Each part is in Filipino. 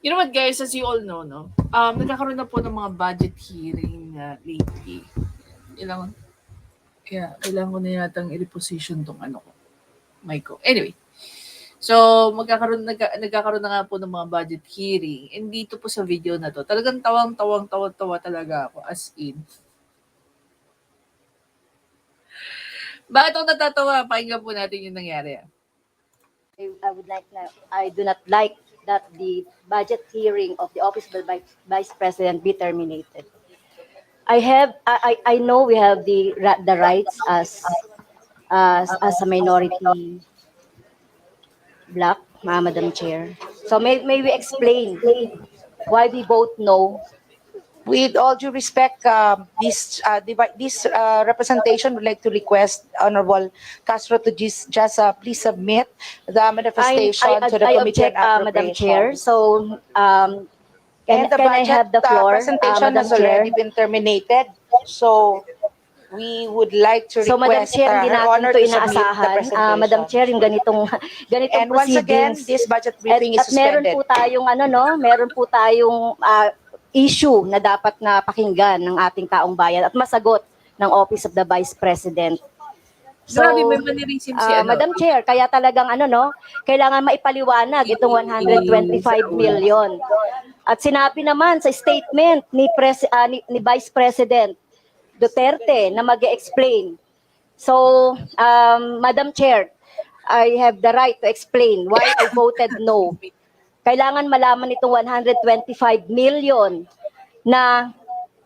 You know what, guys, as you all know, no? Nagkakaroon na po ng mga budget hearing lately. Kailangan ko na yatang i-reposition tong ano ko, mic ko. Anyway, so nagkakaroon na nga po ng mga budget hearing. And dito po sa video na to, talagang tawa talaga ako, as in. Bakit ako natatawa? Pakinggan po natin yung nangyari. I do not like that the budget hearing of the office of the Vice President be terminated. I know we have the rights as a minority bloc, Madam Chair. So may we explain why we vote no? With all due respect, this representation would like to request Honorable Castro to just please submit the manifestation to the I Committee object, on Madam Chair. Appropriations. So And the can I budget have the floor, presentation Madam has already Chair? been terminated. So we would like to So Madam request Chair, hindi Her natin Honor ito to submit the inaasahan, presentation. Madam Chair, yung ganitong And once again, proceedings. this budget briefing is At meron suspended. po tayong meron po tayong issue na dapat na pakinggan ng ating taong bayan at masagot ng Office of the Vice President. So, Grabe, may mannerism si Madam Chair, kaya talagang kailangan maipaliwanag itong 125 million. At sinabi naman sa statement ni Vice President Duterte na mag-explain. So, Madam Chair, I have the right to explain why I voted no. Kailangan malaman itong 125 million na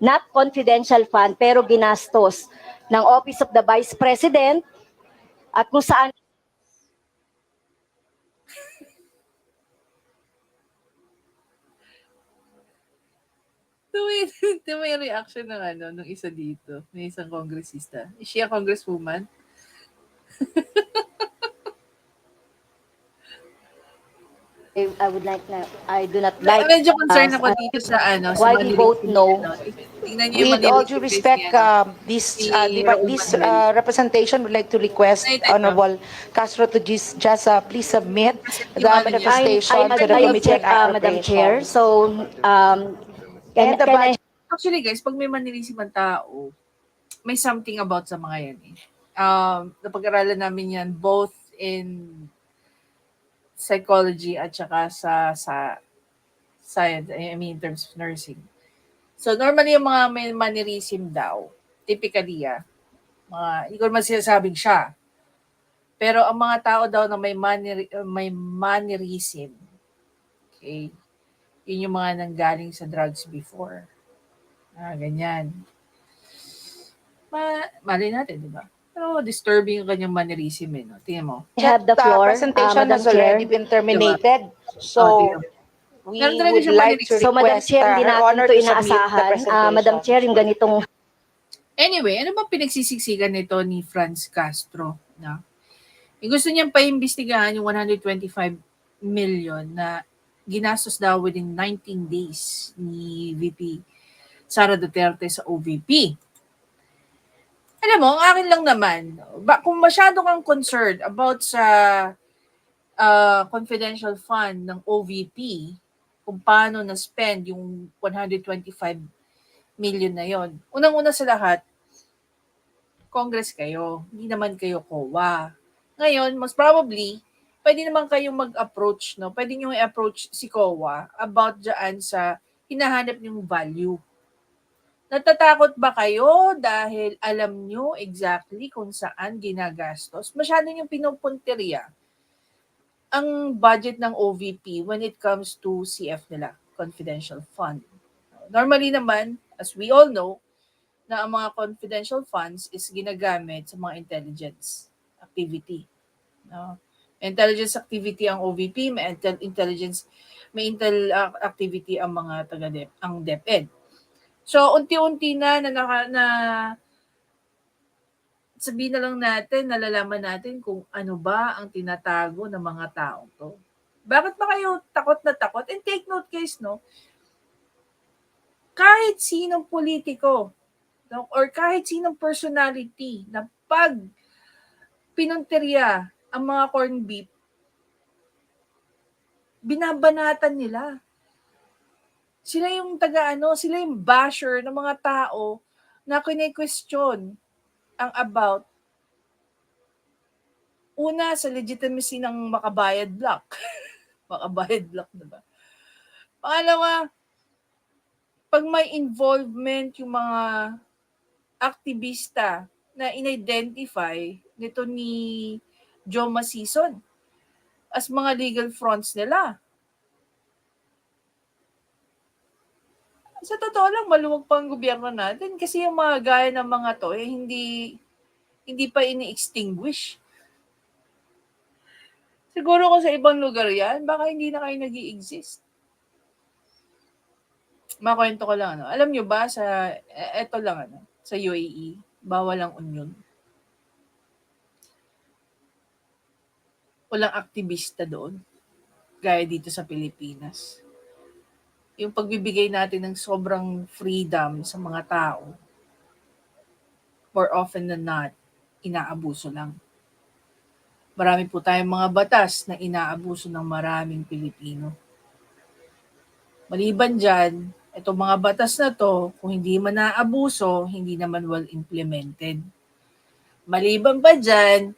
not confidential fund pero ginastos ng Office of the Vice President at kung saan Ito yung reaction ng isa dito, may isang kongresista. Is she a congresswoman? I do not like Medyo concerned ako dito sa why we vote no. Tingnan niyo yung With all mannerism due face respect, niya, this Roman representation would like to request Right, Honorable Castro to just please submit the manifestation to the I Committee object, on Madam Chair. Appropriations. So, And the budget Actually, guys, pag may mannerism ang tao, may something about sa mga yan eh. Napag-aralan namin yan both in psychology at saka sa science, I mean in terms of nursing. So normally yung mga may mannerism daw, typically hindi ko naman sinasabing siya. Pero ang mga tao daw na may mannerism, okay, yun yung mga nanggaling sa drugs before. Ganyan. Malay natin, di ba? Pero disturbing yung kanyang mannerism no? Tingnan mo. I have the floor, presentation Madam has already Chair. been terminated. So tingnan mo. we Meron talaga would siyang like to mannerism. So, Madam request Chair, hindi Her natin Honor ito to submit the inaasahan. presentation. Madam Chair, yung ganitong Anyway, ano ba pinagsisiksikan nito ni Franz Castro? No? Gusto niyang paimbestigahan yung 125 million na ginastos daw within 19 days ni VP Sara Duterte sa OVP. Alam mo, ang akin lang naman, kung masyado kang concerned about sa confidential fund ng OVP, kung paano na-spend yung 125 million na yon. Unang-una sa lahat, Congress kayo, hindi naman kayo COA. Ngayon, most probably, pwede naman kayong mag-approach, no? Pwede nyo i-approach si COA about dyan sa hinahanap yung value. Natatakot ba kayo dahil alam nyo exactly kung saan ginagastos? Masyado yung pinupunteriya ang budget ng OVP when it comes to CF nila, confidential fund. Normally naman, as we all know, na ang mga confidential funds is ginagamit sa mga intelligence activity. No? Intelligence activity ang OVP, may intel activity ang mga ang DepEd. So, unti-unti na sabihin na lang natin, nalalaman natin kung ano ba ang tinatago ng mga taong to. Bakit ba kayo takot na takot? And take note guys, no? Kahit sinong politiko, no? Or kahit sinong personality na pag pinunteriya ang mga corned beef, binabanatan nila. Sila yung sila yung basher ng mga tao na kine-question ang about una sa legitimacy ng Makabayad Block. Makabayad Block, diba? Pangalawa, pag may involvement yung mga aktivista na in-identify nito ni Joma Sison as mga legal fronts nila. Sa totoo lang, maluwag pa ang gobyerno natin kasi yung mga gaya ng mga to, hindi pa ini-extinguish. Siguro kung sa ibang lugar yan, baka hindi na kayo nag-i-exist. Makwento ko lang, alam nyo ba, eto lang, sa UAE, bawal ang union. Walang aktivista doon, gaya dito sa Pilipinas. Yung pagbibigay natin ng sobrang freedom sa mga tao, more often than not, inaabuso lang. Marami po tayong mga batas na inaabuso ng maraming Pilipino. Maliban dyan, itong mga batas na to, kung hindi man naabuso, hindi naman well implemented. Maliban pa dyan,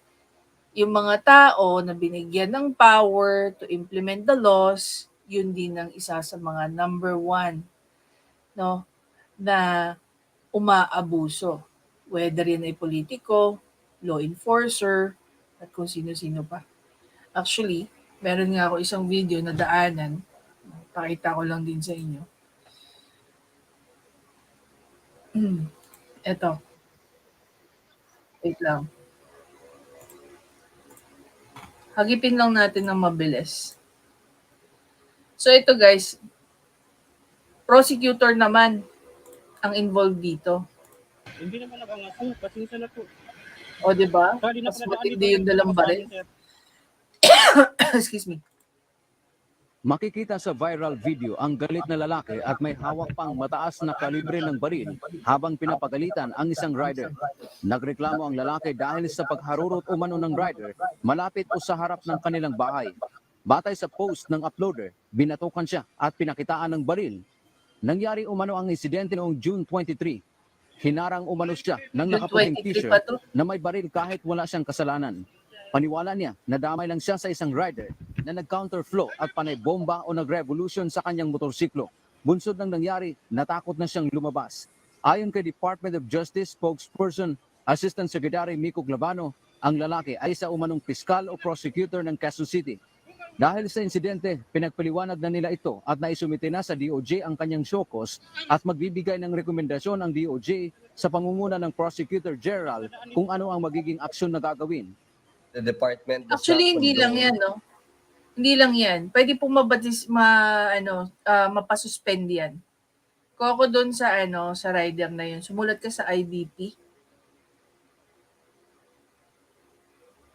yung mga tao na binigyan ng power to implement the laws, yun din ang isa sa mga number one, no, na umaabuso. Whether yan ay politiko, law enforcer, at kung sino-sino pa. Actually, meron nga ako isang video na daanan. Pakita ko lang din sa inyo. Eto. Wait lang. Hagipin lang natin ng mabilis. So ito guys, prosecutor naman ang involved dito. Hindi naman nag-angas. Pasensya na po. O, di ba? Hindi na Mas pinadaan matindi dito yung dalang baril. sir. Excuse me. Makikita sa viral video ang galit na lalaki at may hawak pang mataas na kalibre ng baril habang pinapagalitan ang isang rider. Nagreklamo ang lalaki dahil sa pagharurot umano ng rider malapit o sa harap ng kanilang bahay. Batay sa post ng uploader, binatukan siya at pinakitaan ng baril. Nangyari umano ang insidente noong June 23. Hinarang umano siya ng June nakaputing 23 pa t-shirt to. na may baril kahit wala siyang kasalanan. Paniwala niya na damay lang siya sa isang rider na nag-counterflow at panay bomba o nag-revolution sa kanyang motorsiklo. Bunsod ng nangyari, natakot na siyang lumabas. Ayon kay Department of Justice spokesperson Assistant Secretary Miko Glabano, ang lalaki ay isa umanong piskal o prosecutor ng Quezon City. Dahil sa insidente, pinagpaliwanag na nila ito at naisumite na sa DOJ ang kanyang show cause at magbibigay ng rekomendasyon ang DOJ sa pangunguna ng Prosecutor General kung ano ang magiging aksyon na gagawin. The department does Actually, not hindi lang condone- yan, no? Hindi lang yan. Pwede pong mapasuspend yan. Kung ako doon sa rider na yun, sumulat ka sa IBP.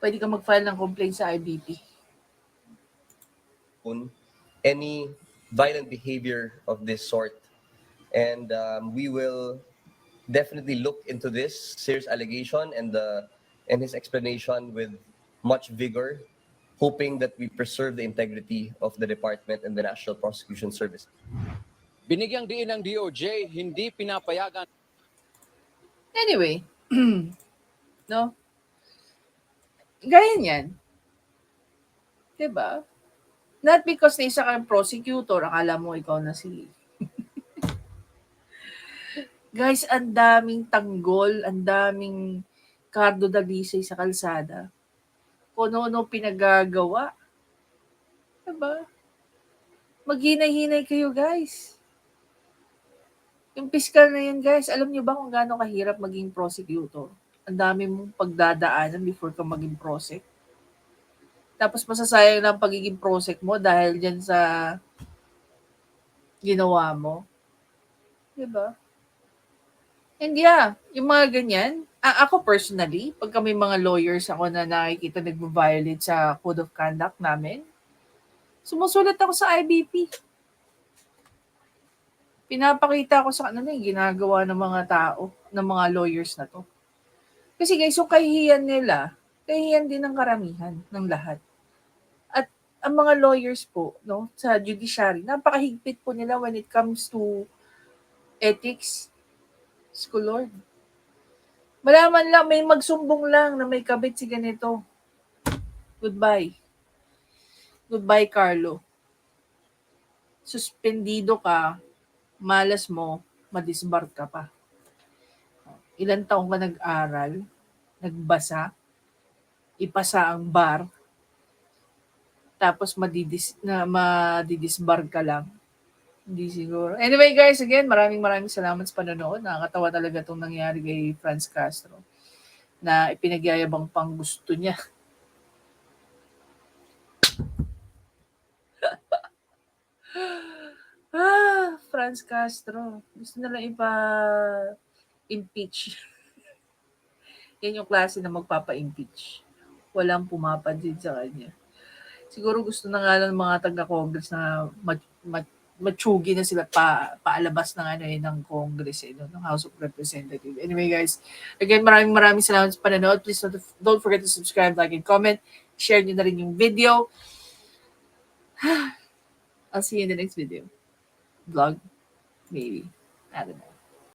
Pwede ka mag-file ng complaint sa IBP. any violent behavior of this sort. And we will definitely look into this serious allegation and his explanation with much vigor, hoping that we preserve the integrity of the department and the National Prosecution Service. Binigyang diin ng DOJ, hindi pinapayagan. Anyway, no? Gaya niyan. Diba? Not because na isa kang prosecutor, akala mo ikaw na si... Guys, ang daming tanggol, ang daming Cardo Dalisay sa kalsada. Kung ano pinagagawa. Diba? Maghinay-hinay kayo, guys. Yung piskal na yun, guys, alam niyo ba kung gaano kahirap maging prosecutor? Ang dami mong pagdadaanan before ka maging prosec. Tapos masasayang lang pagiging prosec mo dahil dyan sa ginawa mo. Diba? And yeah, yung mga ganyan, ako personally, pagka may mga lawyers ako na nakikita nag-violate sa code of conduct namin, sumusulat ako sa IBP. Pinapakita ko sa kanila yung ginagawa ng mga tao, ng mga lawyers na to. Kasi guys, yung kahihiyan nila, kahihiyan din ng karamihan ng lahat. At ang mga lawyers po, no, sa judiciary, napakahigpit po nila when it comes to ethics. Diyos ko, Lord. Malaman lang, may magsumbong lang na may kabit si ganito. Goodbye. Goodbye, Carlo. Suspendido ka, malas mo, madisbar ka pa. Ilan taong ka nag-aral, nagbasa, ipasa ang bar, tapos madidisbar ka lang. Hindi siguro. Anyway guys, again, maraming salamat sa panonood. Nakakatawa talaga itong nangyari kay Franz Castro na ipinagyayabang pang gusto niya. Franz Castro. Gusto na lang ipa-impeach. Yan yung klase na magpapa-impeach. Walang pumapansin sa kanya. Siguro gusto na nga ng mga taga-Congress na matsugi na sila paalabas ng Congress, ng House of Representatives. Anyway guys, again, maraming salamat sa panonood. Please don't forget to subscribe, like, and comment. Share nyo na rin yung video. I'll see you in the next video. Vlog, maybe. I don't know.